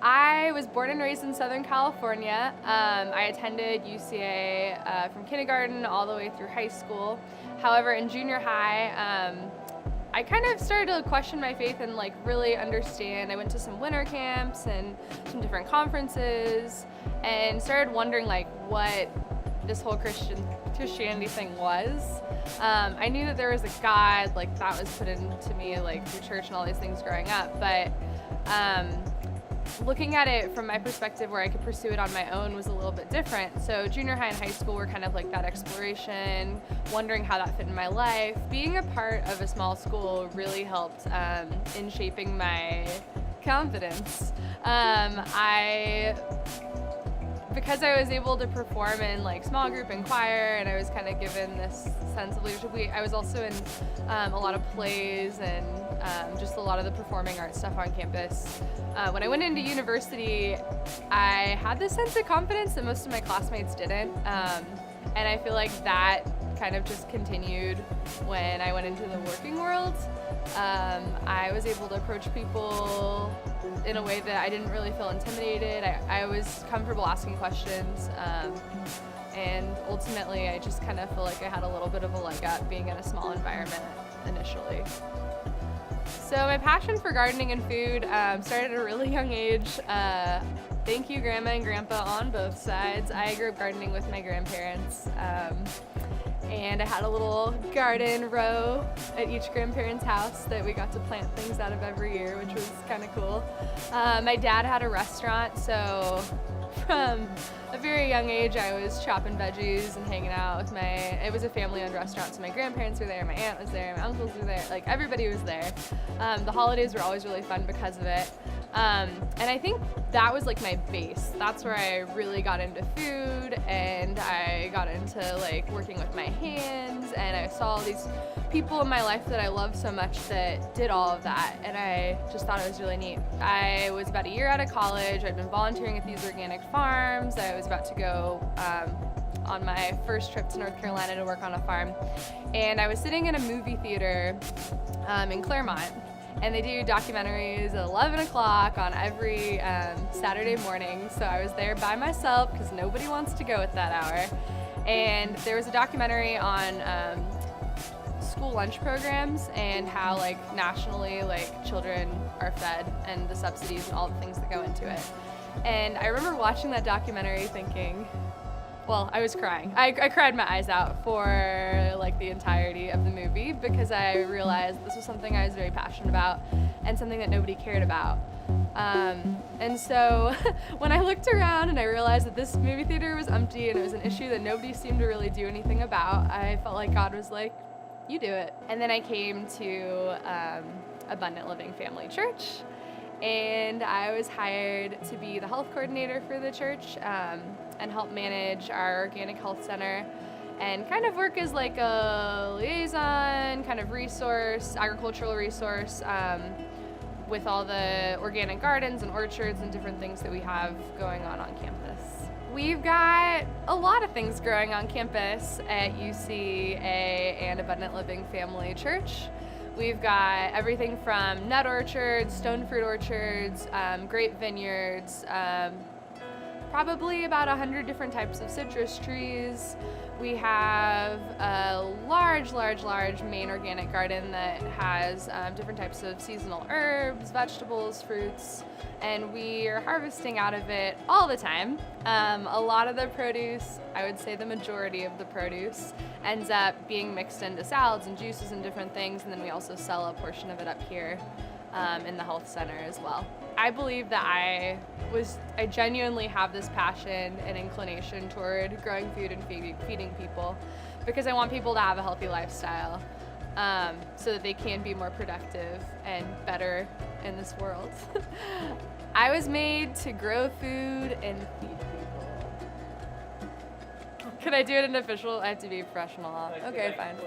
I was born and raised in Southern California. I attended UCA from kindergarten all the way through high school. However, in junior high, I kind of started to question my faith and like really understand. I went to some winter camps and some different conferences and started wondering like what this whole Christianity thing was. I knew that there was a God, like that was put into me like through church and all these things growing up, but looking at it from my perspective where I could pursue it on my own was a little bit different. So junior high and high school were kind of like that exploration, wondering how that fit in my life. Being a part of a small school really helped in shaping my confidence. Because I was able to perform in like small group and choir, and I was kind of given this sense of leadership. I was also in a lot of plays and just a lot of the performing arts stuff on campus. When I went into university, I had this sense of confidence that most of my classmates didn't, and I feel like that kind of just continued when I went into the working world. I was able to approach people in a way that I didn't really feel intimidated. I was comfortable asking questions, and ultimately I just kind of feel like I had a little bit of a leg up being in a small environment initially. So my passion for gardening and food started at a really young age. Thank you, Grandma and Grandpa on both sides. I grew up gardening with my grandparents. And I had a little garden row at each grandparent's house that we got to plant things out of every year, which was kind of cool. My dad had a restaurant, so from a very young age I was chopping veggies and hanging out with it was a family-owned restaurant, so my grandparents were there, my aunt was there, my uncles were there, like everybody was there. The holidays were always really fun because of it. And I think that was like my base. That's where I really got into food, and I got into like working with my hands, and I saw all these people in my life that I loved so much that did all of that, and I just thought it was really neat. I was about a year out of college. I'd been volunteering at these organic farms. I was about to go on my first trip to North Carolina to work on a farm, and I was sitting in a movie theater in Claremont. And they do documentaries at 11 o'clock on every Saturday morning. So I was there by myself because nobody wants to go at that hour. And there was a documentary on school lunch programs and how like nationally like children are fed and the subsidies and all the things that go into it. And I remember watching that documentary thinking, well, I was crying. I cried my eyes out for like the entirety of the movie because I realized this was something I was very passionate about and something that nobody cared about. And so when I looked around and I realized that this movie theater was empty and it was an issue that nobody seemed to really do anything about, I felt like God was like, you do it. And then I came to Abundant Living Family Church, and I was hired to be the health coordinator for the church and help manage our organic health center and kind of work as like a liaison, kind of resource, agricultural resource with all the organic gardens and orchards and different things that we have going on campus. We've got a lot of things growing on campus at UCA and Abundant Living Family Church. We've got everything from nut orchards, stone fruit orchards, grape vineyards, probably about 100 different types of citrus trees. We have a large main organic garden that has different types of seasonal herbs, vegetables, fruits, and we are harvesting out of it all the time. A lot of the produce, I would say the majority of the produce, ends up being mixed into salads and juices and different things, and then we also sell a portion of it up here in the health center as well. I believe that I genuinely have this passion and inclination toward growing food and feeding people because I want people to have a healthy lifestyle so that they can be more productive and better in this world. I was made to grow food and feed people. Could I do it in official? I have to be professional. Okay, fine.